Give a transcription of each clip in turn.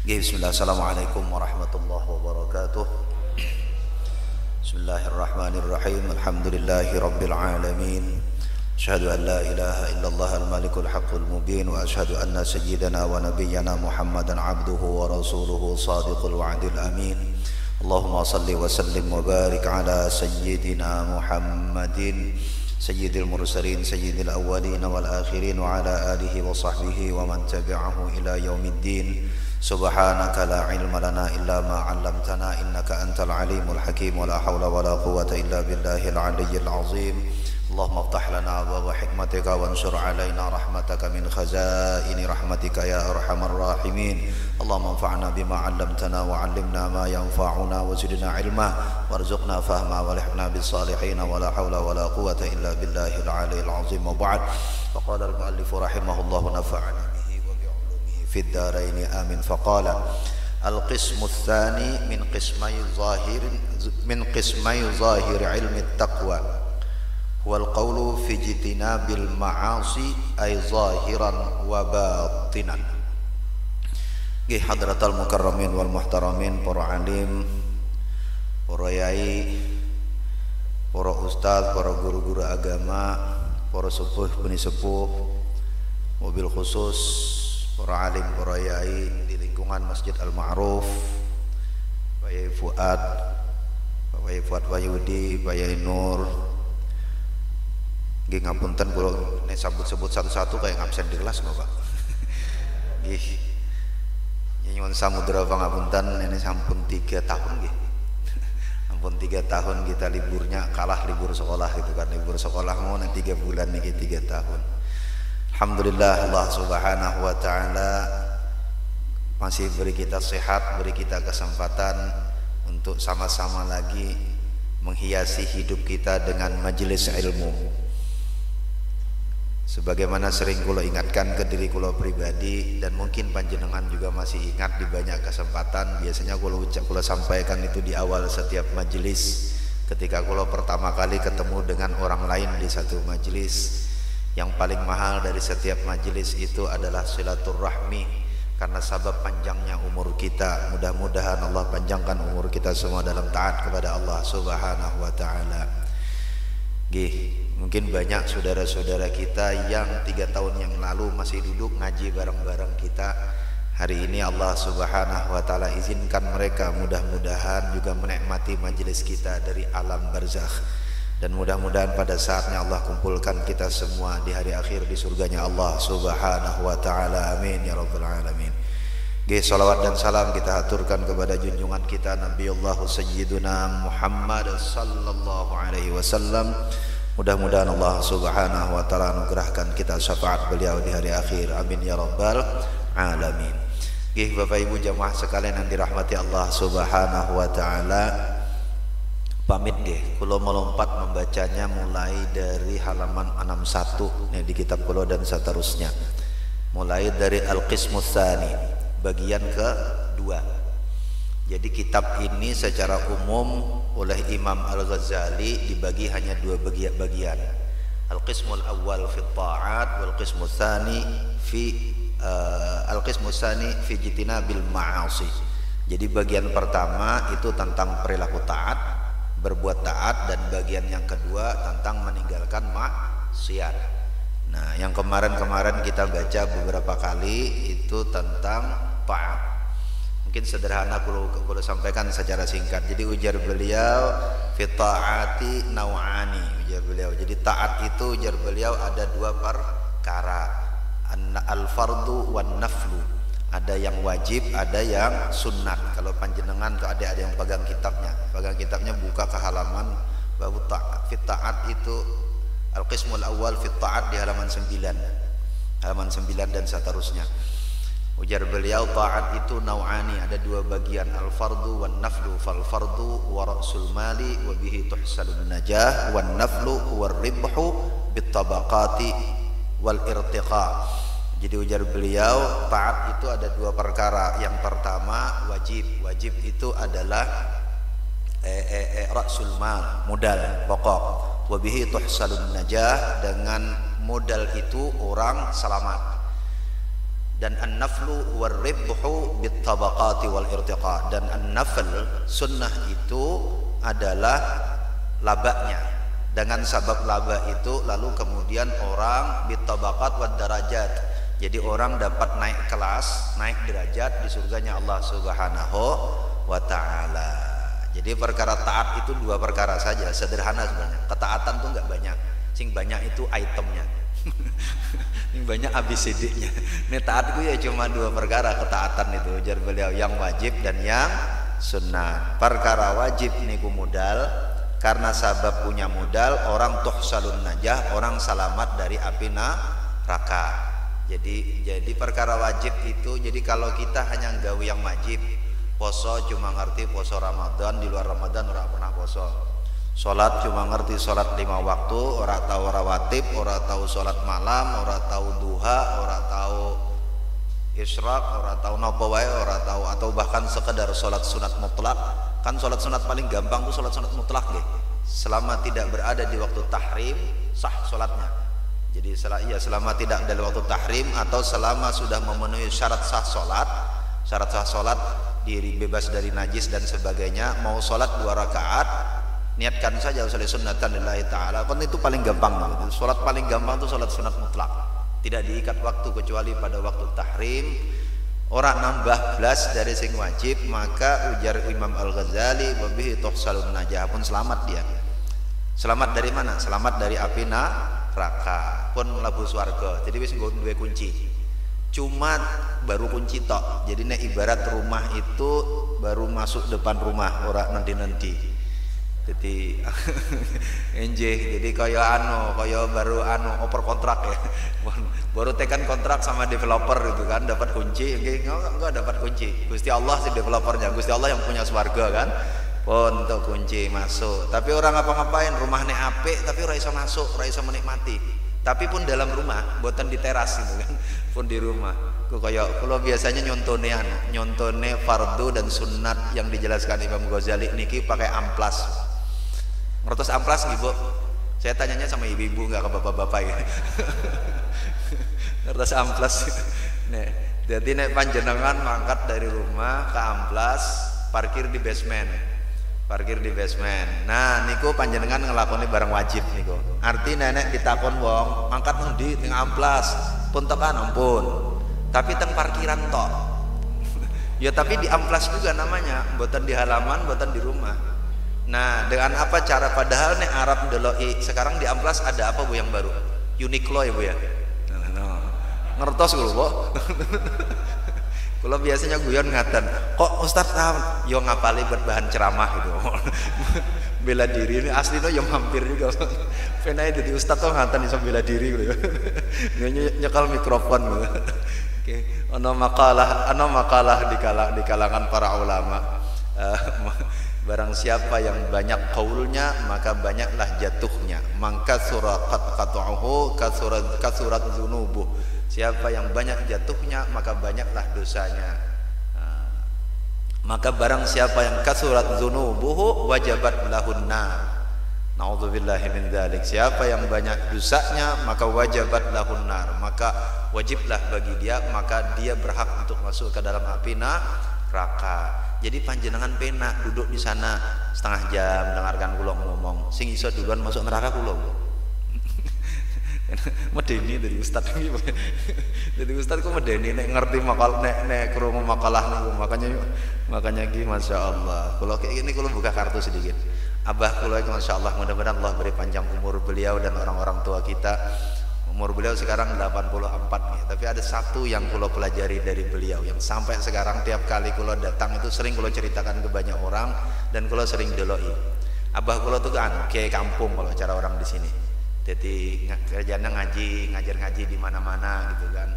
Bismillah, assalamualaikum warahmatullahi wabarakatuh. Bismillahirrahmanirrahim. Alhamdulillahi rabbil alamin. Asyhadu an la ilaha illallah al-malikul haqqul mubin. Wa asyhadu anna sayyidana wa nabiyyana Muhammadan abduhu wa rasuluhu sadiqul wa'dil amin. Allahumma salli wa sallim wa barik ala sayyidina Muhammadin sayyidil mursalin sayyidil awwalin wal akhirin wa ala alihi wa sahbihi wa man tabi'ahu ila yaumiddin. Subhanaka la ilma lana illa ma 'allamtana innaka antal alimul hakim wa la hawla wa la quwwata illa billahil aliyyil azim. Allahumma iftah lana abwaaba hikmatika wansur 'alaina rahmataka min khazaini rahmatika ya arhamar rahimin. Allahumma anfa'na bima 'allamtana wa 'allimna ma yanfa'una wa zidna 'ilma warzuqna fahma wa lihqna bis salihin wa la hawla wa la quwwata illa billahil aliyyil azim. Wa ba'd. Faqala al-mu'allif rahimahullahu nafa'ana في الدارين آمين. فقال القسم الثاني من قسمي ظاهر علم التقوى هو القول في اجتناب المعاصي أي ظاهرا وباطنا. Hadratal mukarramin wal muhtaramin, para alim, para yai, para ustaz, para guru-guru agama, para sepuh beni sepuh, mobil khusus para alim, para yai di lingkungan Masjid Al-Ma'ruf, Pak Yai Fuad, Pak Yai Fuad Wahyudi, Pak Yai Nur. Nggih ngapunten kula nek sebut satu-satu kayak ngabsen di kelas nggak Pak? Nggih. Nyuwun samudra pangapunten, ini sampun 3 tahun nggih. Ampun 3 tahun kita liburnya kalah libur sekolah gitu kan, libur sekolah mau 3 bulan niki 3 tahun. Alhamdulillah, Allah subhanahu wa ta'ala masih beri kita sehat, beri kita kesempatan untuk sama-sama lagi menghiasi hidup kita dengan majelis ilmu. Sebagaimana sering kula ingatkan ke diri kula pribadi, dan mungkin panjenengan juga masih ingat di banyak kesempatan, biasanya kula sampaikan itu di awal setiap majelis ketika kula pertama kali ketemu dengan orang lain di satu majelis. Yang paling mahal dari setiap majelis itu adalah silaturahmi, karena sabab panjangnya umur kita. Mudah-mudahan Allah panjangkan umur kita semua dalam taat kepada Allah subhanahu wa ta'ala. Mungkin banyak saudara-saudara kita yang 3 tahun yang lalu masih duduk ngaji bareng-bareng kita. Hari ini Allah subhanahu wa ta'ala izinkan mereka mudah-mudahan juga menikmati majelis kita dari alam barzakh. Dan mudah-mudahan pada saatnya Allah kumpulkan kita semua di hari akhir di surganya Allah subhanahu wa ta'ala. Amin ya rabbal alamin. Salawat dan salam kita aturkan kepada junjungan kita Nabiullah Sayyiduna Muhammad sallallahu alaihi wasallam. Mudah-mudahan Allah subhanahu wa ta'ala anugerahkan kita syafaat beliau di hari akhir. Amin ya rabbal alamin. Bapak ibu jamaah sekalian yang dirahmati Allah subhanahu wa ta'ala, pamit kula melompat membacanya mulai dari halaman 61 di kitab kula dan seterusnya, mulai dari Al-Qismus Tsani, bagian kedua. Jadi kitab ini secara umum oleh Imam Al-Ghazali dibagi hanya 2 bagian. Al-Qismul Awwal fi Ta'at wal Qismus Tsani fi Al-Qismus Tsani fi Jitinabil Ma'asi. Jadi bagian pertama itu tentang perilaku taat, berbuat taat, dan bagian yang kedua tentang meninggalkan maksiat. Nah, yang kemarin kita baca beberapa kali itu tentang taat. Mungkin sederhana kalau sampaikan secara singkat. Jadi ujar beliau fi taati nau'ani, ujar beliau. Jadi taat itu ujar beliau ada 2 perkara, al-fardu wan naflu. Ada yang wajib, ada yang sunnat. Kalau panjenengan ada yang pegang kitabnya buka ke halaman bab ta'at. Fit ta'at itu Al-Qismul Awwal fit ta'at di halaman 9 dan seterusnya. Ujar beliau ta'at itu nau'ani, ada 2 bagian, al-fardu wan naflu. Fal fardu wa ra'sul mali wa bihi tuhsalun najah, wan naflu huwa ribhu bit tabaqati wal irtiqa. Jadi ujar beliau taat itu ada 2 perkara. Yang pertama wajib itu adalah ra'sul mal, modal pokok. Wa bihi tuhsalun najah, dengan modal itu orang selamat. Dan an-naflu huwa ribhu bit tabaqati wal irtiqa. Dan an-nafl sunnah itu adalah labanya. Dengan sabab laba itu lalu kemudian orang bit tabaqat wad darajat. Jadi orang dapat naik kelas, naik derajat di surganya Allah Subhanahu wa taala. Jadi perkara taat itu dua perkara saja, sederhana sebenarnya. Ketaatan tuh enggak banyak. Sing banyak itu itemnya. Yang banyak ABCD-nya. Ini taat itu ya cuma dua perkara ketaatan itu, ujar beliau, yang wajib dan yang sunnah. Perkara wajib niku modal, karena sabab punya modal orang tuhsalun najah, orang selamat dari api neraka. Jadi perkara wajib itu, jadi kalau kita hanya gawe yang wajib, poso cuma ngerti poso Ramadan, di luar Ramadan ora pernah poso. Sholat cuma ngerti sholat 5 waktu, ora tahu rawatib, ora tahu sholat malam, ora tahu duha, ora tahu isyraq, ora tahu napa wae, ora tahu, atau bahkan sekedar sholat sunat mutlak. Kan sholat sunat paling gampang tuh sholat sunat mutlak deh. Selama tidak berada di waktu tahrim sah sholatnya. Jadi selama tidak ada di waktu tahrim atau selama sudah memenuhi syarat sah sholat, diri bebas dari najis dan sebagainya, mau sholat 2 rakaat, niatkan saja usolli sunnatan lillahi ta'ala. Kan itu paling gampang banget. Sholat paling gampang itu sholat sunat mutlak, tidak diikat waktu kecuali pada waktu tahrim. Orang nambah belas dari sing wajib, maka ujar Imam Al-Ghazali wabihi tuhsalun najah, pun selamat dia. Selamat dari mana? Selamat dari api neraka, pun mlebu swarga. Jadi wis nggo duwe kunci, cuma baru kunci tok. Jadi nek ibarat rumah itu baru masuk depan rumah, ora nanti. Jadi jadi kaya baru oper kontrak ya. Baru tekan kontrak sama developer gitu kan, dapat kunci, enggak dapat kunci. Gusti Allah sih developernya, Gusti Allah yang punya swarga kan. Pun untuk kunci masuk. Tapi orang ngapa-ngapain, rumahnya apik tapi ora iso masuk, ora iso menikmati. Tapi pun dalam rumah, buatan di teras gitu kan. Pun di rumah. Kalau biasanya nyontone fardu dan sunat yang dijelaskan Imam Ghazali niki pakai amplas. Ngertos amplas nggih, Bu? Saya tanyanya sama ibu-ibu, nggak ke bapak-bapak ya. Ngertos amplas. Nek, jadi nek panjenengan mangkat dari rumah ke amplas, parkir di basement. Nah, niku panjenengan ngelakoni barang wajib niku. Arti nenek ditakon wong, mangkat ngendi ning amplas? Pun tekan ampun. Tapi teng parkiran tok. Ya tapi di amplas juga namanya, mboten di halaman, mboten di rumah. Nah, dengan apa cara, padahal nek Arab ndeloki sekarang di amplas ada apa Bu yang baru? Uniqlo ya Bu ya. Ngertos lho, Bu. Kalau biasanya guyon ngaten, kok Ustaz tahu yo ngapali buat bahan ceramah gitu. Bela diri ini aslinya yo hampir juga. Penai jadi Ustaz tuh ngaten iso bela diri gitu. Nyekal mikrofon gitu. Oke, ana makalah di kalangan para ulama. Barang siapa yang banyak qaulnya maka banyaklah jatuhnya. Maka surat qat'uhu kasurat dzunubuh. Siapa yang banyak jatuhnya maka banyaklah dosanya. Maka barang siapa yang kasurat dzunubuhu wajabat lahun nar. Naudzubillahi min dzalik. Siapa yang banyak dosanya maka wajabat lahun nar, maka wajiblah bagi dia, maka dia berhak untuk masuk ke dalam api neraka. Jadi panjenengan pena duduk di sana setengah jam dengarkan kula ngomong, sing iso duluan masuk neraka kula. Medeni dari Ustaz iki. Jadi Ustaz kok medeni nek ngerti makalah nek krungu makalah niku, makanya iki masyaallah. Kula kayak gini kula buka kartu sedikit. Abah kula iki masyaallah, mudah-mudahan Allah beri panjang umur beliau dan orang-orang tua kita. Umur beliau sekarang 84 nih, tapi ada satu yang kula pelajari dari beliau yang sampai sekarang tiap kali kula datang itu sering kula ceritakan ke banyak orang dan kula sering deloi. Abah kula tuh kan kayak kampung kalau cara orang di sini. Jadi kerjanya ngajar ngaji di mana-mana gitu kan.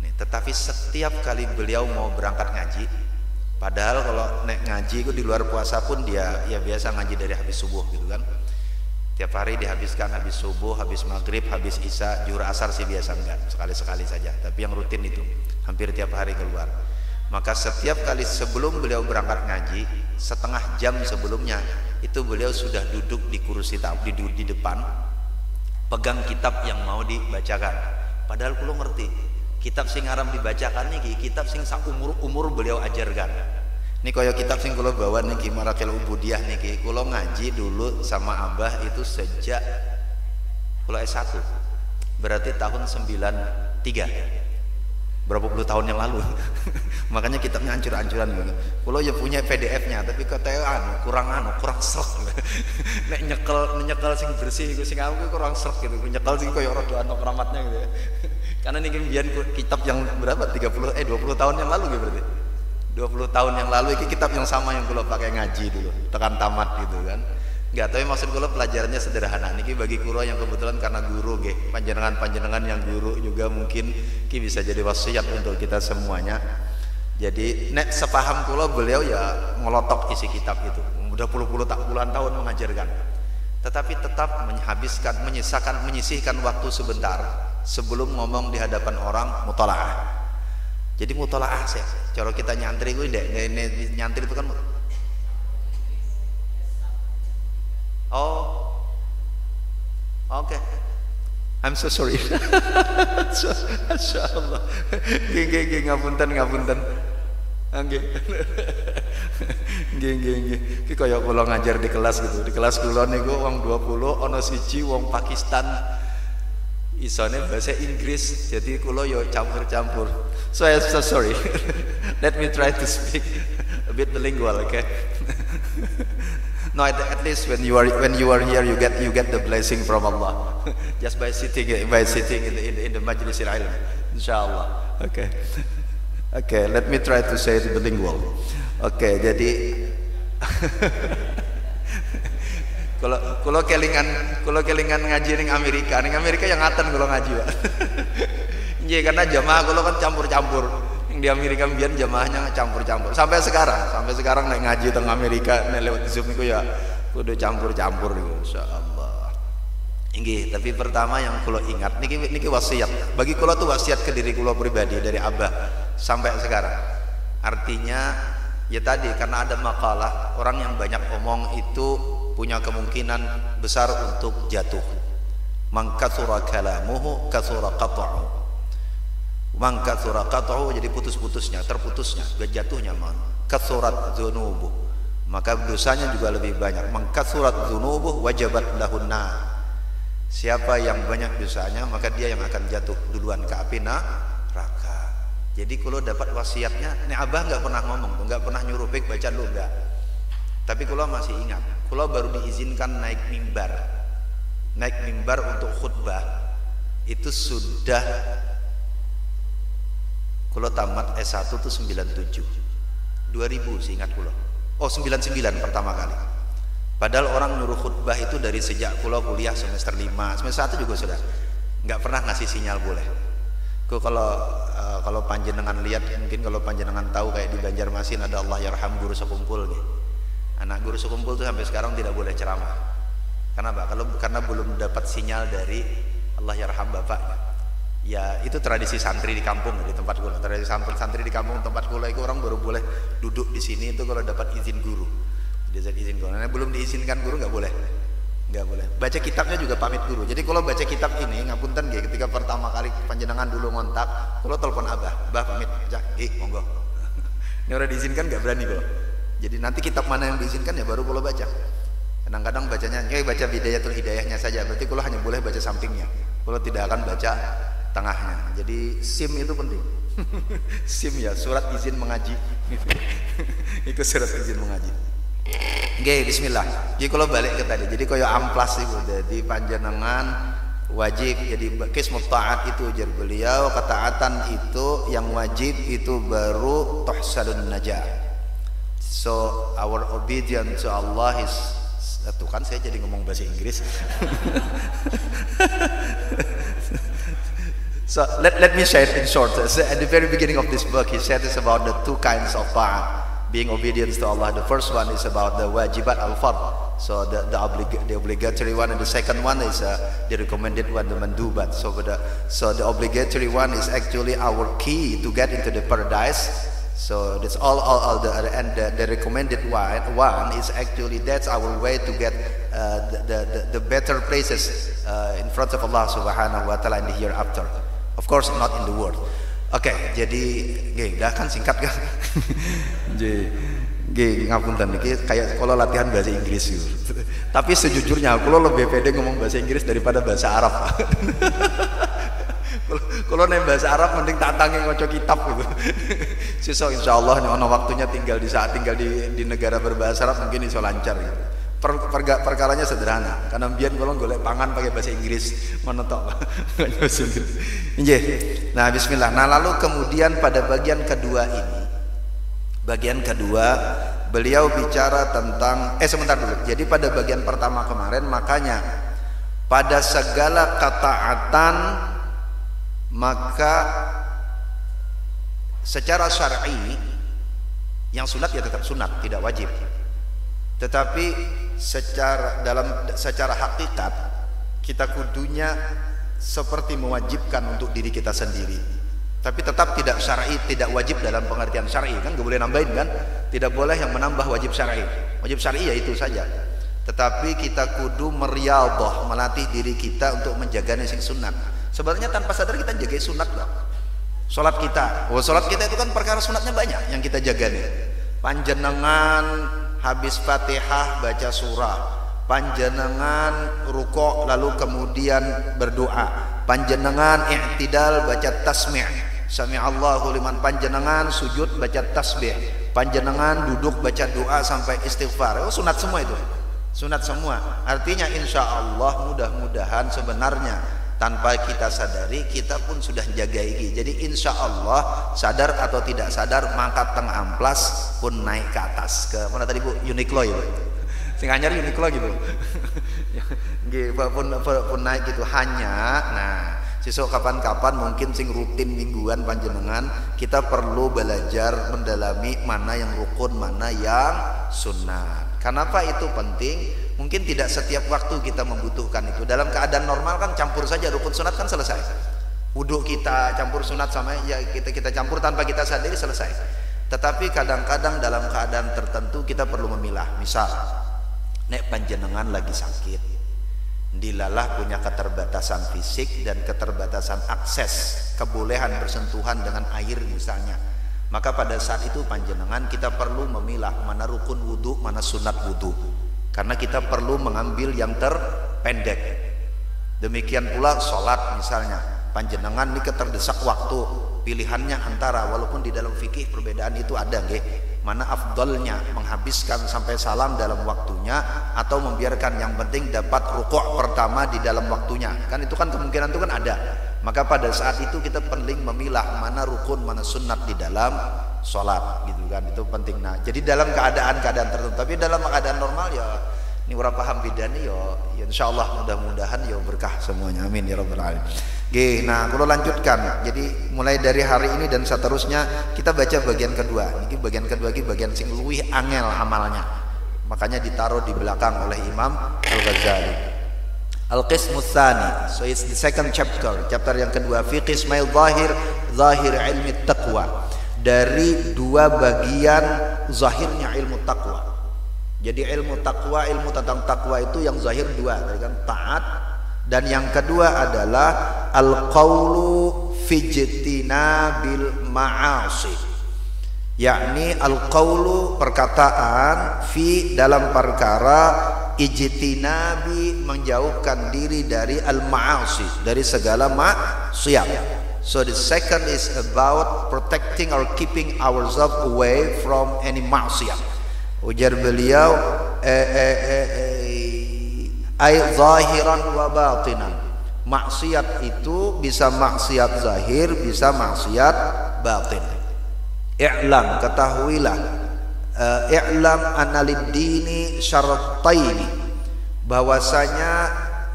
Nih, tetapi setiap kali beliau mau berangkat ngaji, padahal kalau nek ngaji itu di luar puasa pun dia ya biasa ngaji dari habis subuh gitu kan. Tiap hari dihabiskan habis subuh, habis maghrib, habis isya, zuhur asar sih biasa enggak, sekali-sekali saja. Tapi yang rutin itu hampir tiap hari keluar. Maka setiap kali sebelum beliau berangkat ngaji, setengah jam sebelumnya itu beliau sudah duduk di kursi di depan, pegang kitab yang mau dibacakan. Padahal kulo ngerti Kitab sing aram dibacakan niki kitab sing sak umur beliau ajarkan. Ini kaya kitab sing kula bawa niki Marakil Ubudiyah niki. Kula ngaji dulu sama Abah itu sejak kula S1. Berarti tahun 93. Berapa puluh tahun yang lalu. Makanya kitabnya hancur-hancuran gitu. Kula ya punya PDF-nya tapi katanya kurang srek. Nek nyekel sing bersih iku sing aku kurang srek gitu. Nyekel sing kaya ora doano keramatnya gitu ya. Karena ini mbiyen kitab yang berapa 20 tahun yang lalu gitu berarti. 20 tahun yang lalu ini kitab yang sama yang kula pakai ngaji dulu, tekan tamat gitu kan. Enggak, tapi maksud kula pelajarannya sederhana. Niki bagi kula yang kebetulan karena guru nggih, panjenengan yang guru juga mungkin ki bisa jadi wasiat untuk kita semuanya. Jadi nek sepaham kula beliau ya ngelotok isi kitab itu. Udah puluhan tahun mengajarkan. Tetapi tetap menyisihkan waktu sebentar sebelum ngomong di hadapan orang mutolaah. Jadi mutolaah sih. Cara kita nyantri gue nyantri itu kan oh, oke. I'm so sorry. Masya Allah. Geng, ngapunten. Nggih. Ki kaya kula ngajar di kelas gitu. Di kelas kula niku wong 20 ana siji wong Pakistan. Isone bahasa Inggris. Jadi kula yo campur-campur. So I'm so sorry. Let me try to speak a bit bilingual, okay? No, at least when you are here, you get the blessing from Allah, just by sitting in the majlis al-ilm, insyaallah. Okay. Let me try to say it bilingual. Okay, jadi kalau kelingan ngaji ning Amerika yang ngaten kalau ngaji ya. Iya karena jamaah kalau kan campur-campur. Yang di Amerika biar jamaahnya campur-campur. Sampai sekarang naik ngaji teng Amerika nek lewat Zoom niku ya kudu campur-campur niku insyaallah. Nggih, tapi pertama yang kula ingat niki wasiat. Bagi kula tuh wasiat ke diri kula pribadi dari Abah sampai sekarang. Artinya ya tadi karena ada makalah orang yang banyak omong itu punya kemungkinan besar untuk jatuh. Man katsura kalamuhu katsura qat'u. Man katsura qat'u jadi terputusnya, jatuhnya man. Katsurat dzunubuh. Maka dosanya juga lebih banyak. Man katsurat dzunubuh wajabat lahun nar. Siapa yang banyak dosanya maka dia yang akan jatuh duluan ke api neraka. Jadi kalau dapat wasiatnya, ini Abah nggak pernah ngomong, nggak pernah nyuruh baik baca dulu enggak. Tapi kalau masih ingat, kalau baru diizinkan naik mimbar untuk khutbah itu sudah kalau tamat S1 itu 97 2000 sih ingat kulo. Oh 99 pertama kali. Padahal orang nyuruh khutbah itu dari sejak kulo kuliah semester 5, semester 1 juga sudah nggak pernah ngasih sinyal boleh. Kalau panjenengan lihat mungkin kalau panjenengan tahu kayak di Banjarmasin ada Allah Yarham guru sekumpul nih. Anak guru sekumpul tuh sampai sekarang tidak boleh ceramah. Kenapa? Karena belum dapat sinyal dari Allah Yarham bapaknya. Ya itu tradisi santri di kampung di tempat kula. Tradisi santri di kampung tempat kula itu orang baru boleh duduk di sini itu kalau dapat izin guru. Izin guru. Nah, belum diizinkan guru nggak boleh. Baca kitabnya juga pamit guru. Jadi kalau baca kitab ini ngapunten nggih ketika pertama kali panjenengan dulu ngontak, kalau telepon Abah pamit aja. Monggo. Ini udah diizinkan nggak berani kok. Jadi nanti kitab mana yang diizinkan ya baru kalau baca. Kadang-kadang bacanya baca Bidayatul Hidayahnya saja. Berarti kalau hanya boleh baca sampingnya. Kalau tidak akan baca tengahnya. Jadi SIM itu penting. SIM ya, surat izin mengaji. Itu surat izin mengaji. Oke, bismillah. Jadi kalau balik ke tadi, jadi kaya amplas itu. Jadi panjenengan wajib jadi qismut ta'at itu ujar beliau, ketaatan itu yang wajib itu baru tuhsalun najah. So our obedience to Allah is tuh kan saya jadi ngomong bahasa Inggris. So let me share it in short. So, at the very beginning of this book, he said it's about the two kinds of ta'at, being obedience to Allah. The first one is about the wajibat al-fard, so the obligatory one, and the second one is the recommended one, the mandubat. So the obligatory one is actually our key to get into the paradise. So that's all and the recommended one is actually that's our way to get the better places in front of Allah Subhanahu wa Taala in the hereafter. Of course, not in the world. Oke, jadi nggih, dah kan singkat kan. Nggih, ngapunten iki kayak kalau latihan bahasa Inggris gitu. Tapi sejujurnya kalau lebih pede ngomong bahasa Inggris daripada bahasa Arab. Kalau nih bahasa Arab mending tantangi ngoco kitab gitu. Sisa insyaallah nih ono waktunya tinggal di di negara berbahasa Arab mungkin iso lancar gitu. Perkaranya sederhana karena mbiyen kula golek pangan pakai bahasa Inggris ngono tok. Nggih. Nah, bismillah. Nah, lalu kemudian pada bagian kedua ini, bagian kedua beliau bicara tentang sebentar dulu. Jadi pada bagian pertama kemarin makanya pada segala ketaatan maka secara syar'i yang sunat ya tetap sunat, tidak wajib. Tetapi secara hakikat kita kudunya seperti mewajibkan untuk diri kita sendiri. Tapi tetap tidak syar'i, tidak wajib dalam pengertian syar'i kan, gak boleh nambahin kan? Tidak boleh yang menambah wajib syar'i. Wajib syar'i ya itu saja. Tetapi kita kudu meriyadhah, melatih diri kita untuk menjaga sing sunat. Sebenarnya tanpa sadar kita jaga sunat loh. Salat kita, salat kita itu kan perkara sunatnya banyak yang kita jaga nih. Panjenengan habis Fatihah baca surah, panjenengan rukuk lalu kemudian berdoa, panjenengan i'tidal baca tasmi', sami'allahu liman, panjenengan sujud baca tasbih, panjenengan duduk baca doa sampai istighfar. Sunat semua itu, sunat semua. Artinya insya Allah mudah-mudahan sebenarnya tanpa kita sadari kita pun sudah jaga iki. Jadi insya Allah sadar atau tidak sadar mangkat teng amplas pun naik ke atas ke mana tadi Bu? Uniqlo ya Bu? Sing anyar Uniqlo gitu. Nggih, pun naik gitu hanya. Nah, sesuk kapan-kapan mungkin sing rutin mingguan panjenengan kita perlu belajar mendalami mana yang rukun, mana yang sunat. Kenapa itu penting? Mungkin tidak setiap waktu kita membutuhkan itu. Dalam keadaan normal kan campur saja rukun sunat kan selesai. Wudhu kita campur sunat sama ya kita campur tanpa kita sadari selesai. Tetapi kadang-kadang dalam keadaan tertentu kita perlu memilah. Misal, nek panjenengan lagi sakit, dilalah punya keterbatasan fisik dan keterbatasan akses, kebolehan bersentuhan dengan air misalnya. Maka pada saat itu panjenengan kita perlu memilah mana rukun wudhu, mana sunat wudhu. Karena kita perlu mengambil yang terpendek. Demikian pula sholat misalnya, panjenengan ini keterdesak waktu, pilihannya antara, walaupun di dalam fikih perbedaan itu ada nggih, mana afdolnya menghabiskan sampai salam dalam waktunya atau membiarkan, yang penting dapat rukuk pertama di dalam waktunya. Kan itu kan kemungkinan itu kan ada. Maka pada saat itu kita penting memilah mana rukun, mana sunat di dalam sholat gitu kan, itu penting. Nah, jadi dalam keadaan-keadaan tertentu, tapi dalam keadaan normal ya ini ora paham bedane ya insyaallah mudah-mudahan ya berkah semuanya, amin ya rabbal alamin. Oke, nah kalau lanjutkan, jadi mulai dari hari ini dan seterusnya kita baca bagian kedua. Ini bagian kedua ini bagian sing luwih angel amalnya, makanya ditaruh di belakang oleh Imam Al-Ghazali. Al-Qismus Tsani, so it's the second chapter yang kedua, fi qismail zahir ilmi taqwa, dari dua bagian zahirnya ilmu takwa. Jadi ilmu takwa, ilmu tentang takwa itu yang zahir dua, kan taat, dan yang kedua adalah al-qaulu fijtina bil ma'asi, yakni al-qaulu perkataan, fi dalam perkara, ijtinabi menjauhkan diri dari al-ma'asi, dari segala maksiat. So the second is about protecting or keeping ourselves away from any maksiat. Ujar beliau ay zahiran wa batinan. Maksiat itu bisa maksiat zahir, bisa maksiat batin. I'lam, ketahuilah, i'lam analid dini syarataini, bahwasanya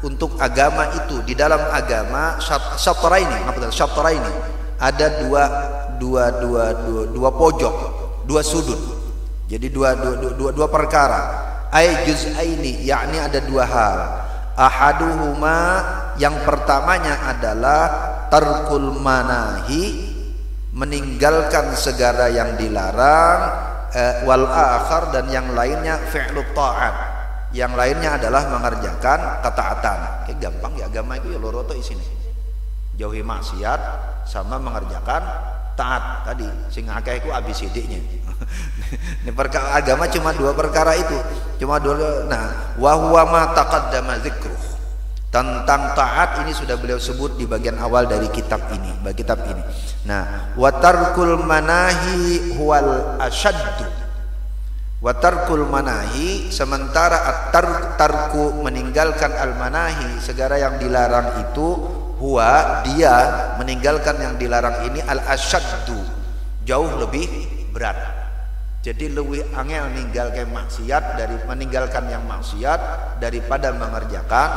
untuk agama itu, di dalam agama syataraini ada dua pojok, dua sudut. Jadi dua perkara. Ay juz'aini, yakni ada dua hal. Ahaduhuma, yang pertamanya adalah tarkul manahi, meninggalkan segala yang dilarang, wal akhar, dan yang lainnya fi'lut ta'at, yang lainnya adalah mengerjakan ketaatan. Kayak gampang ya agama itu ya loro to isine. jauhi maksiat sama mengerjakan taat tadi. Sing akeh iku ABCD-nya. Ini agama cuma dua perkara itu, cuma dua. Nah, wa huwa ma taqaddama dzikruh. Tentang taat ini sudah beliau sebut di bagian awal dari kitab ini, Nah, wa tarkul manahi huwal asyaddu. Wa tarkul manahi, sementara at-tarku meninggalkan al-manahi, segala yang dilarang itu, huwa dia meninggalkan yang dilarang ini al-asyaddu, jauh lebih berat. Jadi lebih angel meninggalkan maksiat dari meninggalkan yang maksiat daripada mengerjakan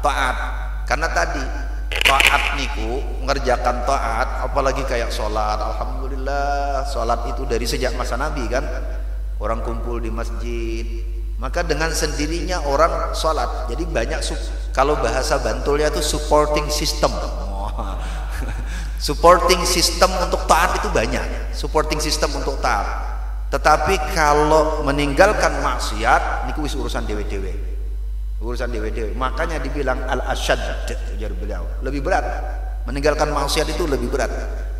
taat. Karena tadi taat niku mengerjakan taat, apalagi kayak sholat, alhamdulillah sholat itu dari sejak masa Nabi kan, orang kumpul di masjid, maka dengan sendirinya orang sholat. Jadi banyak kalau bahasa Bantulnya itu supporting system. Supporting system untuk taat itu banyak, supporting system untuk taat. Tetapi kalau meninggalkan maksiat niku wis urusan dewe-dewe. Urusan dewe-dewe. Makanya dibilang al-asyad, ujar beliau, lebih berat. Meninggalkan maksiat itu lebih berat.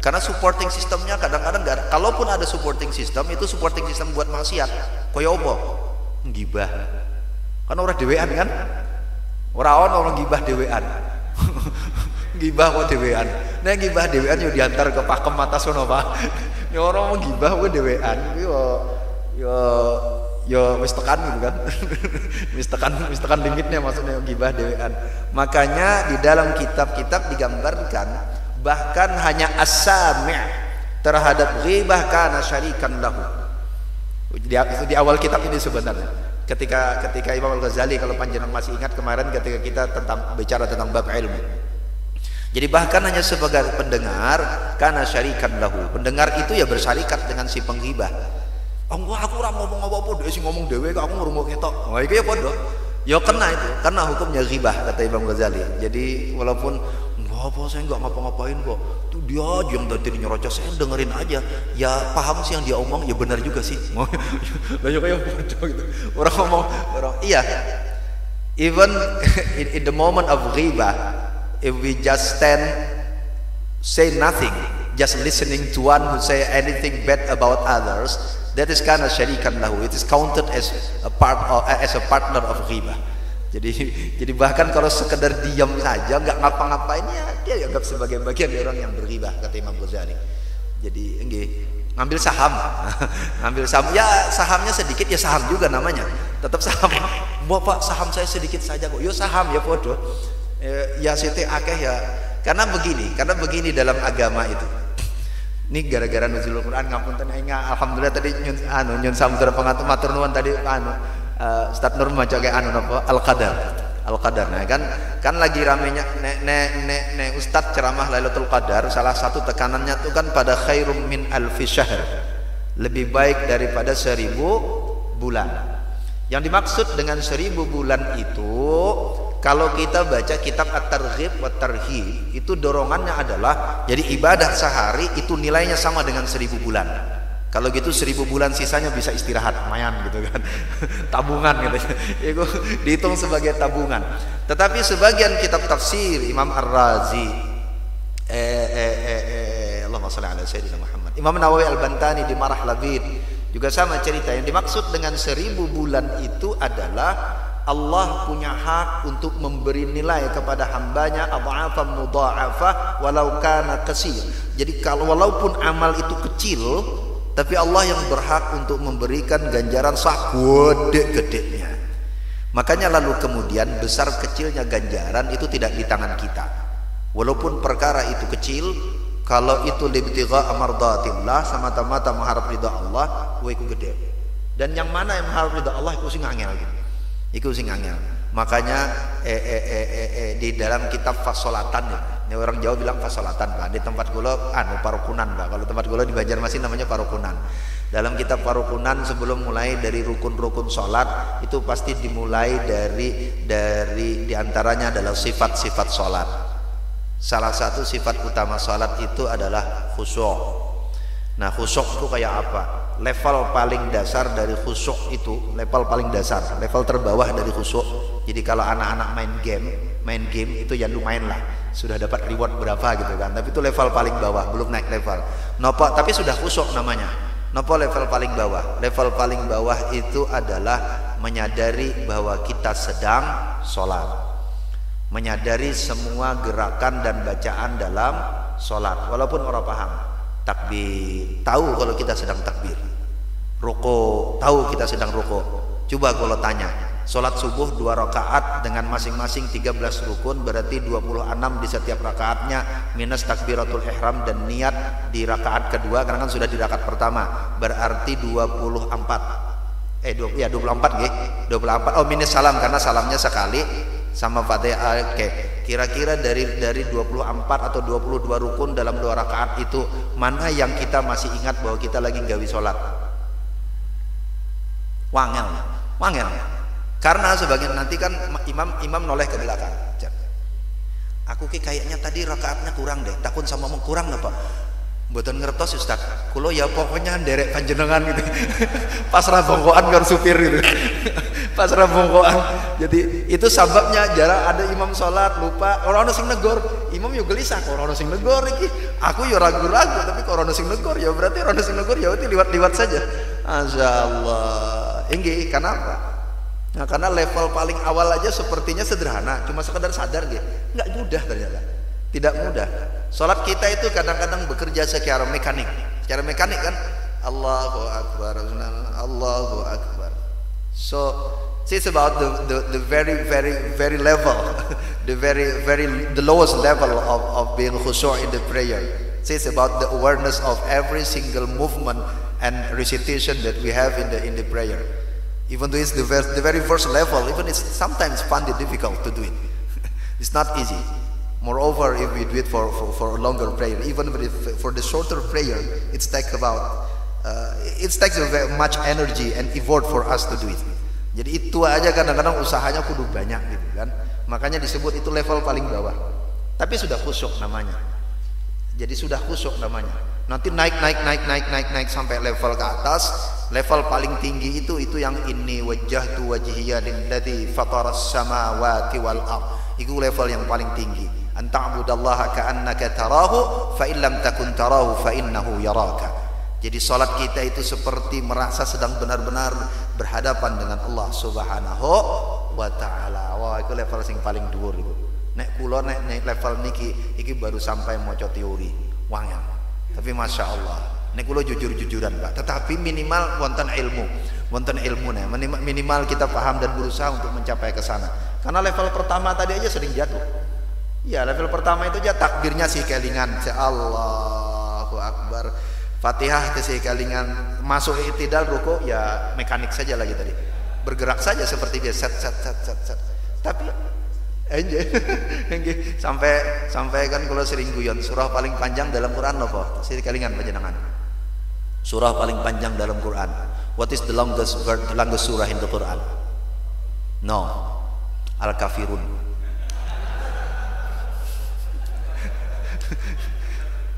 Karena supporting sistemnya kadang-kadang enggak. Kalaupun ada supporting system, itu supporting system buat maksiat. Kaya apa? Ngibah. Kan orang dewean kan? Orang ngibah dewean. Ngibah kok dewean. Nah ngibah dewean yo diantar ke pakem atas ngono, Pak. Ya orang mau gibah gue dewean, yo wis tekan gitu kan. wis tekan limitnya, maksudnya gibah dewean. Makanya di dalam kitab-kitab digambarkan bahkan hanya as-sami' terhadap ghibah kana syarikan lahu. Itu di awal kitab ini sebenarnya. Ketika Imam Al-Ghazali, kalau panjenengan masih ingat kemarin ketika kita bicara tentang bab ilmu. Jadi bahkan hanya sebagai pendengar, karena syarikan lahu, pendengar itu ya bersarikat dengan si penghibah. Aku ora ngomong apa-apa, dia sih ngomong dewe, aku ngrungokke tok. Wah, itu ya podo. Ya kena itu, karena hukumnya ghibah kata Imam Ghazali. Jadi walaupun apa saya nggak ngapa-ngapain kok, tuh dia aja yang tadi nyerocos, saya dengerin aja. Ya paham sih yang dia omong, ya benar juga sih. Lah ya kayak podo gitu. Orang ngomong, iya. Even in the moment of ghibah, if we just say nothing, just listening to one who say anything bad about others, that is kana syarikan lahu. It is counted as a partner of ghibah. Jadi bahkan kalau sekedar diam saja nggak ngapa-ngapain, ya dia dianggap sebagai bagian dari orang yang berghibah kata Imam Ghazali. Jadi ngambil saham, ya sahamnya sedikit ya saham juga namanya, tetap saham. Bapak saham saya sedikit saja kok, yo saham ya podo. Ya sete akeh ya, karena begini dalam agama itu. Ini gara-gara nuzulul Quran ngapunten aing, alhamdulillah tadi nyun samudra pangatur matur nuwun tadi Ustaz Nur maca ke napa Al-Qadar. Nah kan lagi ramenya nek Ustaz ceramah Lailatul Qadar, salah satu tekanannya itu kan pada khairum min alfi syahr, lebih baik daripada 1000 bulan. Yang dimaksud dengan 1000 bulan itu, kalau kita baca kitab At-Targhib wa Tarhib, itu dorongannya adalah jadi ibadah sehari itu nilainya sama dengan 1000 bulan. Kalau gitu 1000 bulan sisanya bisa istirahat, lumayan gitu kan. Tabungan gitu. Itu dihitung sebagai tabungan. Tetapi sebagian kitab tafsir Imam Ar-Razi, Allahumma shalli ala sayyidina Muhammad, Imam Nawawi Al-Bantani di Marah Labid juga sama cerita. Yang dimaksud dengan 1000 bulan itu adalah Allah punya hak untuk memberi nilai kepada hambanya adha'afan mudha'afah walau kana katsir. Jadi kalau walaupun amal itu kecil, tapi Allah yang berhak untuk memberikan ganjaran sagede-gedenya. Makanya lalu kemudian besar kecilnya ganjaran itu tidak di tangan kita. Walaupun perkara itu kecil, kalau itu libtigha amardatillah, semata-mata mengharap ridha Allah, itu gede. Dan yang mana yang mengharap ridha Allah itu sing angel gitu. Iku sing angel. Makanya di dalam kitab fasolatan ya. Ini orang Jawa bilang fasolatan, Pak. Di tempat kula parukunan, Pak. Kalau tempat kula di Banjarmasin namanya parukunan. Dalam kitab parukunan sebelum mulai dari rukun-rukun salat itu pasti dimulai dari diantaranya adalah sifat-sifat salat. Salah satu sifat utama salat itu adalah khusyuk. Nah, khusyuk itu kayak apa? Level paling dasar dari khusyuk itu, level paling dasar, level terbawah dari khusyuk Jadi kalau anak-anak main game itu ya lumayan lah, sudah dapat reward berapa gitu kan. Tapi itu level paling bawah, belum naik level. Nopo tapi sudah khusyuk namanya. Nopo level paling bawah? Level paling bawah itu adalah menyadari bahwa kita sedang sholat, menyadari semua gerakan dan bacaan dalam sholat, walaupun orang paham. Takbir, tahu kalau kita sedang takbir. Ruku, tahu kita sedang ruku. Coba kalau tanya, sholat subuh 2 rakaat dengan masing-masing 13 rukun, berarti 26 di setiap rakaatnya, minus takbiratul ihram dan niat di rakaat kedua, karena kan sudah di rakaat pertama, berarti 24 nggih, 24. Oh, minus salam karena salamnya sekali sama Fatihah. Oke. Kira-kira dari 24 atau 22 rukun dalam 2 rakaat itu mana yang kita masih ingat bahwa kita lagi nggawi salat? Wangel. Karena sebagian nanti kan imam noleh ke belakang. Aku kayaknya tadi rakaatnya kurang deh. Takun sama mau kurang apa? Mboten ngertos Ustaz. Kulo ya pokoknya nderek panjenengan gitu. Pasrah bongkoan karo supir gitu. Pasrah bongkoan. Jadi itu sebabnya jarang ada imam sholat lupa, orang sing negor. Imam yo gelisah kok orang sing negor iki. Aku yo ragu-ragu tapi kok orang sing negor ya berarti orang sing negor ya liwat-liwat saja. Masyaallah. Inggih, kenapa? Nah, karena level paling awal aja sepertinya sederhana, cuma sekedar sadar gitu. Enggak mudah ternyata. Tidak mudah. Salat kita itu kadang-kadang bekerja secara mekanik. Secara mekanik kan Allahu Akbar, Allahu Akbar. So it's about the very level, the lowest level of being khusyuk in the prayer. It's about the awareness of every single movement and recitation that we have in the prayer. Even though it's the very first level, even it's sometimes find it difficult to do it. It's not easy. Moreover, if we do it for a longer prayer, even for the shorter prayer, it takes very much energy and effort for us to do it. Jadi itu aja kadang-kadang usahanya kudu banyak gitu kan. Makanya disebut itu level paling bawah. Tapi sudah khusyuk namanya. Jadi sudah khusyuk namanya. Nanti naik sampai level ke atas. Level paling tinggi itu yang inni wajjahtu wajhiya lilladzi fataras samawati wal ardh. Itu level yang paling tinggi. Anta'budallaha ka'annaka tarahu fa in lam takun tarahu fa innahu yaraka. Jadi salat kita itu seperti merasa sedang benar-benar berhadapan dengan Allah Subhanahu wa taala. Wah, itu level sing paling dhuwur iku. Nek kula nek level niki iki baru sampai maca teori. Wangel. Tapi Masya Allah, nek kula jujur-jujuran Pak, tetapi minimal wonten ilmu nih, minimal kita paham dan berusaha untuk mencapai ke sana. Karena level pertama tadi aja sering jatuh. Ya, level pertama itu aja takbirnya sih kelingan, Allahu Akbar. Fatihah sih kelingan, masuk i'tidal ruku ya mekanik saja lagi tadi. Bergerak saja seperti biasa set. Tapi sampai kan kalau sering guyon surah paling panjang dalam Quran apa? Sih kelingan panjenengan. Surah paling panjang dalam Quran. What is the longest surah in the Quran? No. Al-Kafirun.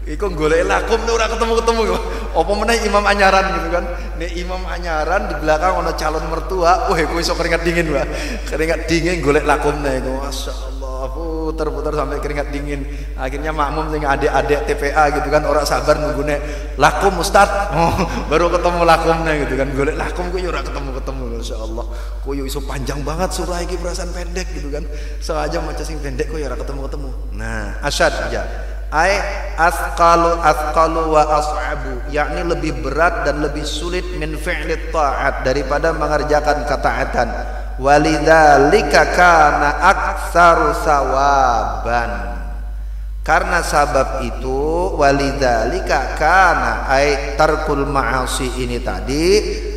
Iku golek lakum tuh ora ketemu. Apa meneh imam anyaran gitu kan. Nek imam anyaran di belakang ono calon mertua, wah iku iso keringat dingin, Pak. Keringat dingin golek lakumne iku. Masyaallah, puter-puter sampai keringat dingin. Akhirnya makmum sing adik-adik TPA gitu kan ora sabar nunggune lakum Ustaz. Oh, baru ketemu lakumne gitu kan. Golek lakum ku yo ora ketemu-ketemu. Masyaallah. Kok yo iso panjang banget surah iki perasaan pendek gitu kan. Sengaja maca sing pendek kok yo ora ketemu-ketemu. Nah, asyad aja. Ai asqalu wa as'abu, yakni lebih berat dan lebih sulit min fi'lit ta'at daripada mengerjakan ketaatan. Walidzalika kana aktsaru sawaban. Karena sabab itu walidzalika kana ai tarkul ma'asi ini tadi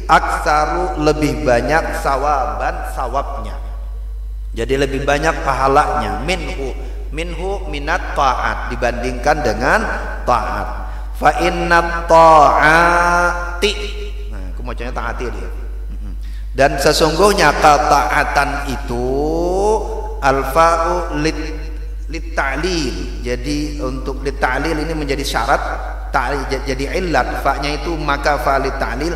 aktsaru lebih banyak sawaban sawabnya. Jadi lebih banyak pahalanya minhu minat ta'at dibandingkan dengan ta'at. Fa inna ta'ati, nah aku bacanya ta'ati dia. Dan sesungguhnya ketaatan itu alfa'u lit-ta'lil. Jadi untuk lit-ta'lil ini menjadi syarat, jadi illat, fa-nya itu maka fa lit-ta'lil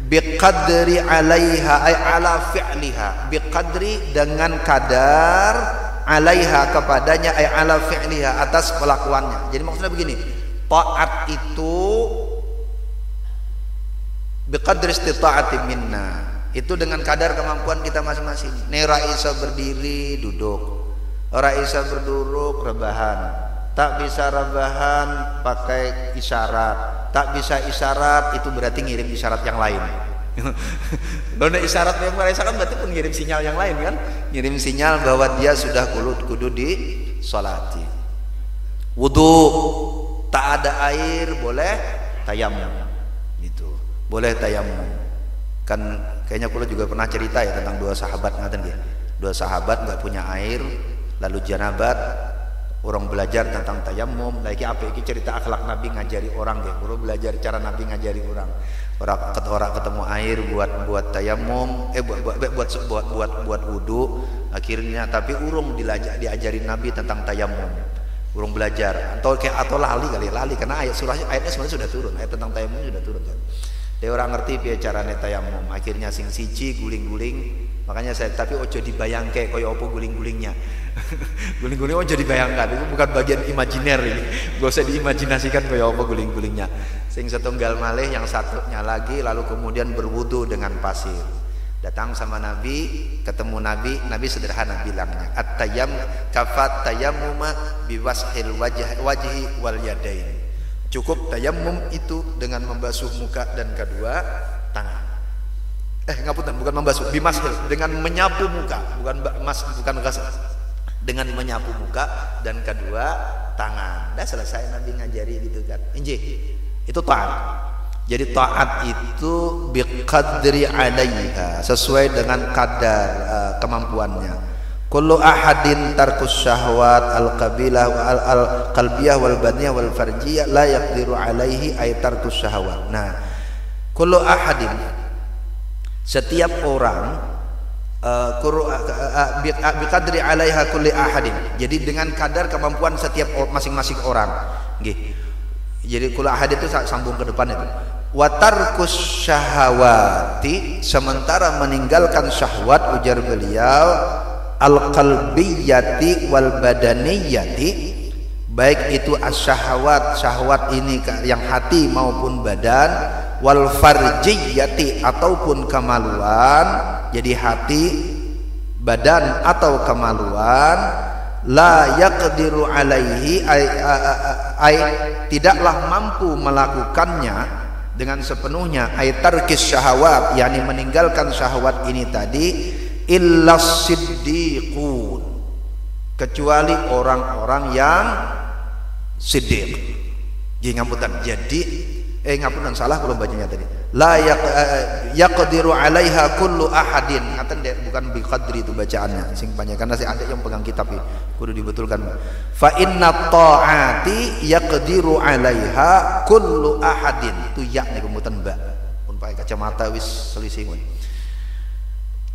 biqadri 'alaiha ay ala fi'liha, biqadri dengan kadar, 'alaiha kepadanya ay ala fi'liha atas pelakuannya. Jadi maksudnya begini, taat itu biqadri istita'ati minna, itu dengan kadar kemampuan kita masing-masing. Nih Raisa berdiri duduk, Raisa berduduk rebahan, tak bisa rebahan pakai isyarat, tak bisa isyarat itu berarti ngirim isyarat yang lain. Karena isyarat yang Raisa kan berarti pengirim sinyal yang lain kan, ngirim sinyal bahwa dia sudah kudu di sholati. Wudu tak ada air boleh tayamum, gitu boleh tayamum. Kan kayaknya kulo juga pernah cerita ya tentang dua sahabat ngaten dia. Dua sahabat nggak punya air, lalu janabat, orang belajar tentang tayamum. Lagi apa iki cerita akhlak Nabi ngajari orang ya. Kulo belajar cara Nabi ngajari orang. Orang ketemu air buat tayamum, buat wudu. Akhirnya tapi urung diajari Nabi tentang tayamum. Urung belajar atau lali karena ayatnya sebenarnya sudah turun, ayat tentang tayamum sudah turun kan. Dia orang ngerti piye carane tayamum. Akhirnya sing siji guling-guling. Makanya saya tapi ojo dibayangke kaya apa guling-gulingnya. Guling-guling ojo dibayangkan, itu bukan bagian imajiner ini. Gak usah diimajinasikan kaya apa guling-gulingnya. Sing setunggal malih yang satunya lagi lalu kemudian berwudu dengan pasir. Datang sama Nabi, ketemu Nabi sederhana bilangnya, at-tayamm kafat tayammuma biwashil wajhi wal yadain. Cukup tayamum itu dengan membasuh muka dan kedua tangan. Ngapunten, bukan membasuh, bimashil, dengan menyapu muka, bukan ghasl, dengan menyapu muka dan kedua tangan. Dah selesai Nabi ngajari gitu kan. Injih, itu taat. Jadi taat itu biqadri 'alaiha, sesuai dengan kadar kemampuannya. Kullu ahadin tarkus syahwat al-qabilah al-qalbiyah wal badniyah wal farjiyah la yaqdiru 'alaihi ay tarkus syahwat. Nah, kullu ahadin, setiap orang biqadri 'alaiha kulli ahadin. Jadi dengan kadar kemampuan setiap masing-masing orang. Nggih. Jadi kullu ahad itu sambung ke depan itu. Wa tarkus syahawati, sementara meninggalkan syahwat ujar beliau al-qalbiyati wal badaniyati, baik itu asyahawat, syahwat ini yang hati maupun badan, wal farjiyati ataupun kemaluan, jadi hati, badan atau kemaluan, la yaqdiru alaihi ay tidaklah mampu melakukannya dengan sepenuhnya, ay tarkis syahawat, yakni meninggalkan syahwat ini tadi, illa siddiqun, kecuali orang-orang yang siddiq. Jadi ngapunten salah kalau bacanya tadi. La yaqdiru 'alaiha kullu ahadin. Ngaten bukan biqadri itu bacaannya. Sing panjang karena saya ada yang pegang kitab iki. Kudu dibetulkan. Fa inna ta'ati yaqdiru 'alaiha kullu ahadin. Itu ya niku mboten mbak. Pun pakai kacamata wis selisih.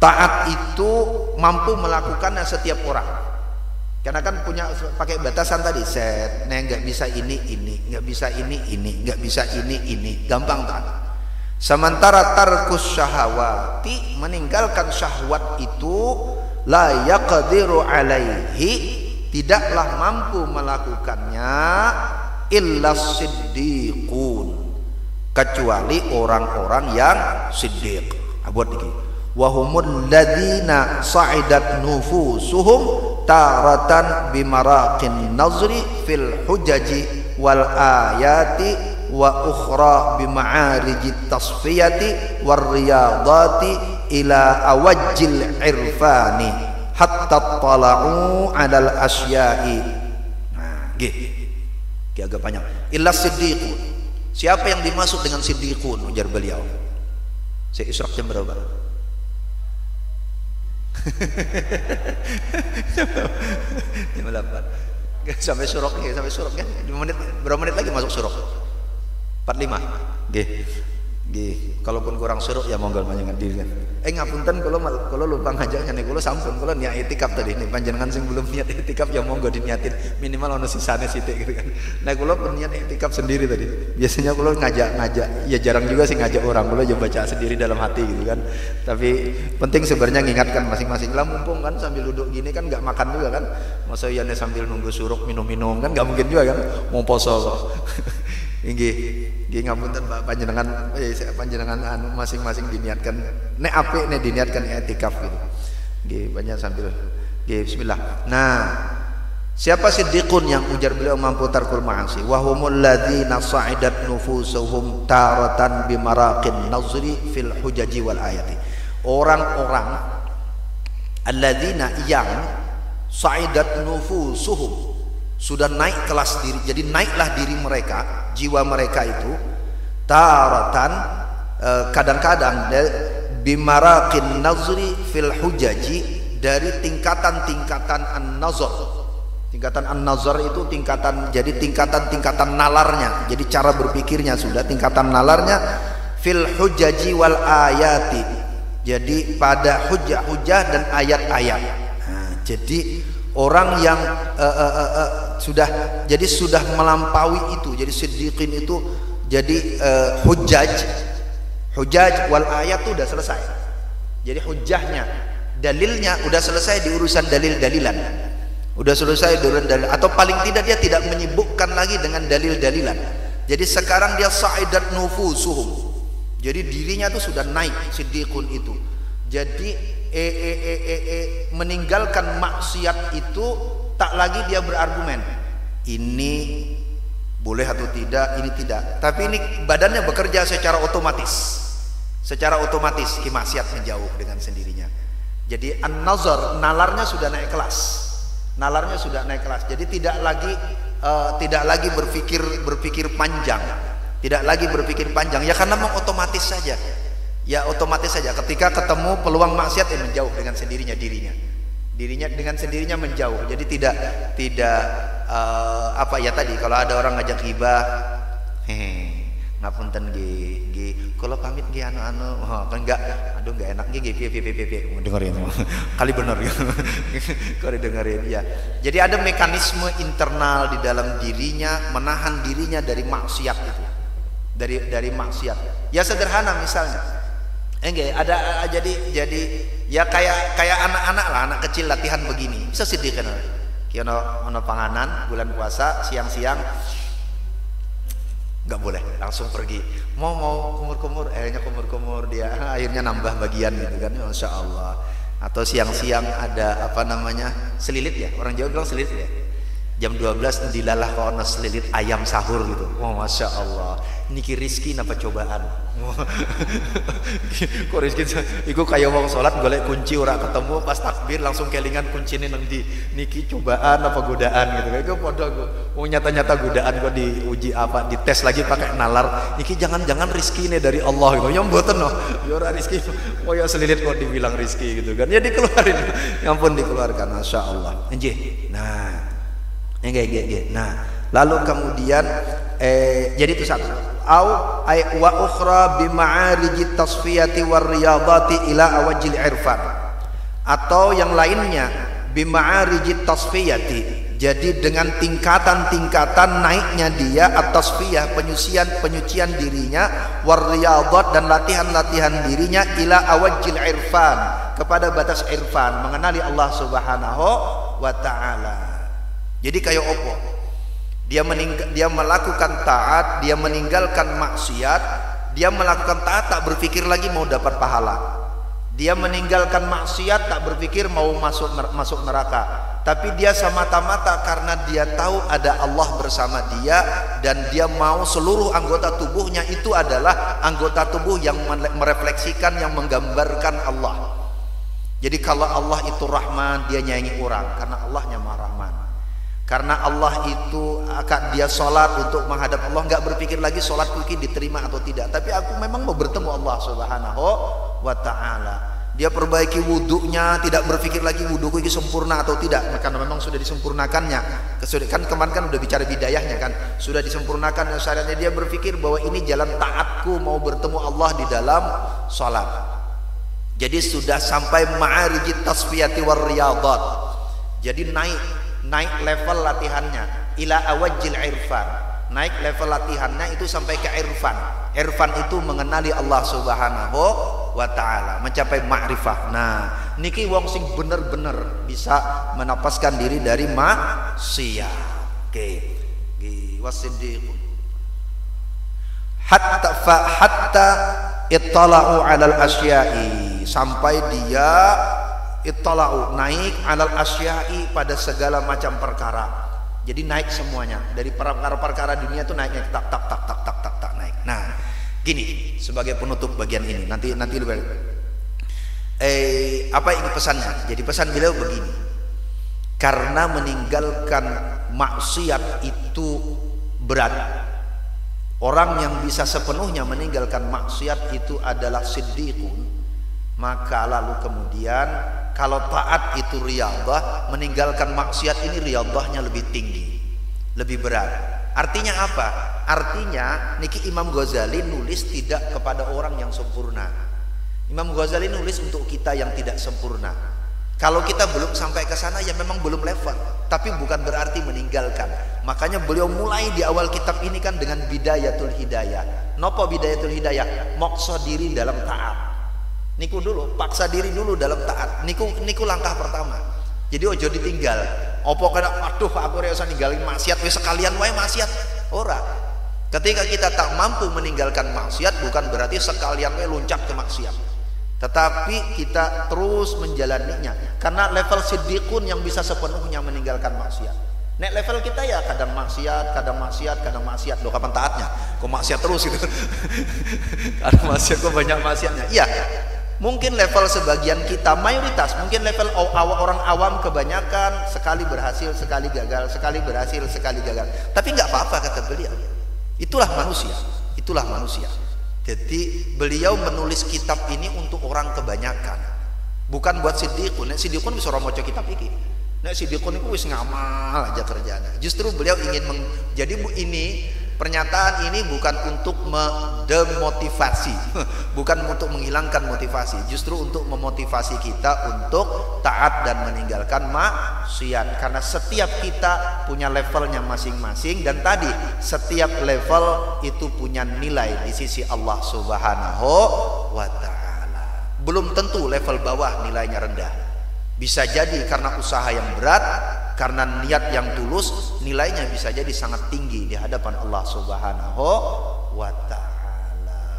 Taat itu mampu melakukannya setiap orang. Karena kan punya pakai batasan tadi, set, nggak bisa ini, nggak bisa ini, nggak bisa ini, gampang taat. Sementara tarkus syahawati, meninggalkan syahwat itu, la yaqdiru alaihi, tidaklah mampu melakukannya, illa siddiqun, kecuali orang-orang yang siddiq. Buat dikit. Wahumul ladina sa'idat nufusuhum taratan bimaraqin nazri fil hujaji wal ayati wa ukhra bima'arijit tasfiyati war riyadati ila awajjil irfani hatta tala'u 'alal asya'i. Nah, nggih agak panjang. Illa siddiqun, siapa yang dimaksud dengan siddiqun ujar beliau. Saya Isra jam berapa? Jam 8 sampai surok kan 5 menit, berapa menit lagi masuk surok? 45. Nggih, kalaupun kurang suruh ya monggo panjenengan diri kan. Ngapunten kula lupa ngajaknya nih, kula sampun kula niat itikaf tadi nih, panjenengan sing belum niat itikaf ya monggo diniatin, minimal ono sisane sithik gitu kan. Nah kula niat itikaf sendiri tadi. Biasanya kula ngajak, ya jarang juga sih ngajak orang, kula aja baca sendiri dalam hati gitu kan. Tapi penting sebenarnya ngingatkan masing-masing lah, mumpung kan sambil duduk gini kan nggak makan juga kan. Masa iya sambil nunggu suruh minum-minum kan nggak mungkin juga kan, mau poso kok. Nggih ngapunten Pak panjenengan masing-masing diniatkan nek apik nek diniatkan i'tikaf gitu. Nggih banyak sambil nggih bismillah. Nah, siapa siddiqun yang ujar beliau mampu tarkul ma'asi wa humul ladzina sa'idat nufusuhum taratan bimaraqin nazri fil hujaji wal ayati. Orang-orang alladzina yang sa'idat nufusuhum sudah naik kelas diri, jadi naiklah diri mereka, jiwa mereka itu taratan kadang-kadang bimaraqin nazri fil hujaji, dari tingkatan-tingkatan an-nazar. Tingkatan an-nazar itu tingkatan, jadi tingkatan-tingkatan nalarnya, jadi cara berpikirnya sudah tingkatan nalarnya fil hujaji wal ayati, jadi pada hujah-hujah dan ayat-ayat. Nah, jadi orang yang sudah melampaui itu, jadi siddiqin itu jadi hujaj wal ayat itu udah selesai, jadi hujahnya dalilnya udah selesai di urusan dalil-dalilan, udah selesai dengan dalil, atau paling tidak dia tidak menyibukkan lagi dengan dalil-dalilan. Jadi sekarang dia sa'idat nufusuhum, jadi dirinya tuh sudah naik siddiqun itu, jadi meninggalkan maksiat itu tak lagi dia berargumen ini boleh atau tidak, ini tidak, tapi ini badannya bekerja secara otomatis ki maksiat menjauh dengan sendirinya. Jadi an-nazar, nalarnya sudah naik kelas, jadi tidak lagi berpikir panjang, ya karena memang otomatis saja. Ya otomatis saja ketika ketemu peluang maksiat yang menjauh dengan sendirinya, dirinya dengan sendirinya menjauh. Jadi tidak apa ya tadi, kalau ada orang ngajak ghibah, ngapunten nggih kula pamit nggih anu kan enggak, aduh enggak enak nggih piye dengerin kali bener kali dengerin ya. Jadi ada mekanisme internal di dalam dirinya menahan dirinya dari maksiat itu, dari maksiat. Ya sederhana misalnya enggak ada, jadi ya kayak anak-anak lah, anak kecil latihan begini bisa siddiqin ono panganan bulan puasa siang-siang nggak boleh langsung pergi, mau kumur-kumur dia akhirnya nambah bagian gitu kan, masya Allah. Atau siang-siang ada apa namanya selilit ya, orang Jawa bilang selilit ya, jam 12 dilalah kok ono selilit ayam sahur gitu. Oh masya Allah, niki rizki napa cobaan. Kok rizki iku kayak wong salat golek kunci ora ketemu, pas takbir langsung kelingan kuncine nang di niki cobaan apa godaan gitu. Iku padha wong nyata-nyata godaan kok diuji apa, dites lagi pakai nalar. Niki jangan-jangan rizkine dari Allah gitu. Ya mboten no. Ya ora rizki. Koyo selilit kok dibilang rizki gitu kan. Ya dikeluarin. Ya ampun dikeluarkan, masya Allah. Nggih. Nah, nggih. Nah, lalu kemudian jadi itu satu. Au ay wa ukhra bi ma'arij tasfiyati war riyadati ila awajil irfan. Atau yang lainnya bi ma'arij tasfiyati. Jadi dengan tingkatan-tingkatan naiknya dia at-tasfiyah, penyucian dirinya, war riyadat dan latihan-latihan dirinya ila awajil irfan, kepada batas irfan, mengenali Allah Subhanahu wa taala. Jadi kayak opo? Dia melakukan taat, dia meninggalkan maksiat, dia melakukan taat tak berpikir lagi mau dapat pahala. Dia meninggalkan maksiat tak berpikir mau masuk neraka, tapi dia semata-mata karena dia tahu ada Allah bersama dia, dan dia mau seluruh anggota tubuhnya itu adalah anggota tubuh yang merefleksikan, yang menggambarkan Allah. Jadi kalau Allah itu Rahman, dia nyanyi orang karena Allahnya Maha Rahman. Karena Allah itu akan dia sholat untuk menghadap Allah, nggak berpikir lagi sholatku ini diterima atau tidak, tapi aku memang mau bertemu Allah Subhanahu wa taala. dia perbaiki wudhunya, tidak berpikir lagi wudhuku ini sempurna atau tidak, karena memang sudah disempurnakannya. Kan kemarin kan udah bicara bidayahnya kan, sudah disempurnakan syariatnya. Dia berpikir bahwa ini jalan taatku mau bertemu Allah di dalam sholat. Jadi sudah sampai ma'arijit tasfiyati war riyadat. Jadi naik level latihannya ila awajil irfan. Naik level latihannya itu sampai ke irfan. Irfan itu mengenali Allah Subhanahu wa ta'ala, mencapai ma'rifah. Nah niki wong sing bener-bener bisa menapaskan diri dari maksiat. Oke, wasiddiqun hatta ittala'u 'alal asya'i, sampai dia ittala'u, naik 'alal asya'i, pada segala macam perkara. Jadi naik semuanya dari perkara-perkara dunia itu naiknya tak naik. Nah, gini sebagai penutup bagian ini, nanti lu apa ini pesannya? Jadi pesan beliau begini: karena meninggalkan maksiat itu berat. Orang yang bisa sepenuhnya meninggalkan maksiat itu adalah siddiqun. Maka lalu kemudian kalau taat itu riyadhah, meninggalkan maksiat ini riyadhahnya lebih tinggi, lebih berat. Artinya apa? Artinya niki Imam Ghazali nulis tidak kepada orang yang sempurna. Imam Ghazali nulis untuk kita yang tidak sempurna. Kalau kita belum sampai ke sana ya memang belum level, tapi bukan berarti meninggalkan. Makanya beliau mulai di awal kitab ini kan dengan bidayatul hidayah. Nopo bidayatul hidayah? Mokso diri dalam taat. Niku dulu, paksa diri dulu dalam taat. Niku langkah pertama. Jadi ojo ditinggal. Opo kena, aduh aku rasa ninggalin maksiat, wis sekalian wae maksiat. Ora. Ketika kita tak mampu meninggalkan maksiat, bukan berarti sekalian wae loncat ke maksiat. Tetapi kita terus menjalaninya. Karena level siddiqun yang bisa sepenuhnya meninggalkan maksiat. Nek level kita ya kadang maksiat. Loh kapan taatnya? Kok maksiat terus gitu? Kadang maksiat, kok banyak maksiatnya. Iya. Mungkin level sebagian kita, mayoritas, mungkin level orang awam kebanyakan sekali berhasil, sekali gagal, sekali berhasil, sekali gagal. Tapi nggak apa-apa kata beliau. Itulah manusia, itulah manusia. Jadi beliau menulis kitab ini untuk orang kebanyakan, bukan buat siddiqun. Nek siddiqun bisa orang maca kitab iki. Nek siddiqun itu wis ngamal aja kerjanya. Justru beliau ingin jadi ini. Pernyataan ini bukan untuk mendemotivasi, bukan untuk menghilangkan motivasi, justru untuk memotivasi kita untuk taat dan meninggalkan maksiat. Karena setiap kita punya levelnya masing-masing, dan tadi setiap level itu punya nilai di sisi Allah Subhanahu wa ta'ala. Belum tentu level bawah nilainya rendah. Bisa jadi karena usaha yang berat, karena niat yang tulus, nilainya bisa jadi sangat tinggi di hadapan Allah Subhanahu wa ta'ala.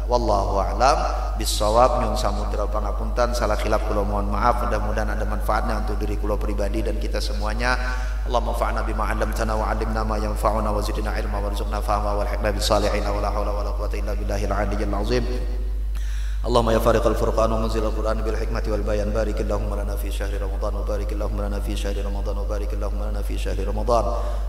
Wallahu a'lam bissawab. Nyun samudra pangapunten, salah khilaf kula mohon maaf. Mudah-mudahan ada manfaatnya untuk diri kula pribadi dan kita semuanya. Allahumma fa'na bima 'allamtana wa 'allimna ma yanfa'una wa zidna ilma warzuqna fahma wal hikmah bis salihin wa la haula wa la quwwata illa billahil 'aliyyil 'azim. Allahumma ya fariqal furqan wa munzilal Qur'an bil hikmati wal bayan, barik Allahumma lana fi syahri Ramadan wa barik Allahumma lana fi syahri Ramadan wa barik Allahumma lana fi syahri Ramadan.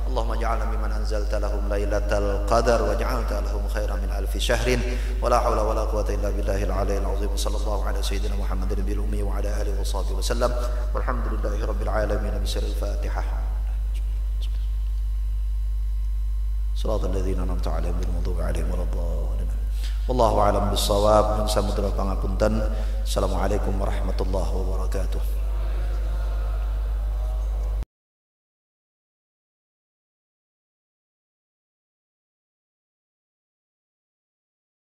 Allahumma ja'alna mimman anzalta lahum lailatal qadar wa ja'alta lahum khairan min alfi syahrin wa la haula wa la quwwata illa billahil 'aliyyil 'azim. Sallallahu ala sayyidina Muhammadin bil ummi wa ala alihi wa sahbihi wa sallam. Walhamdulillahi rabbil alamin. Bismillahil Fatihah. Shiratal ladzina an'amta 'alaihim ghairil maghdubi 'alaihim waladdallin. Wallahu a'lam bissawab. Samudra pangapunten. Assalamualaikum warahmatullahi wabarakatuh.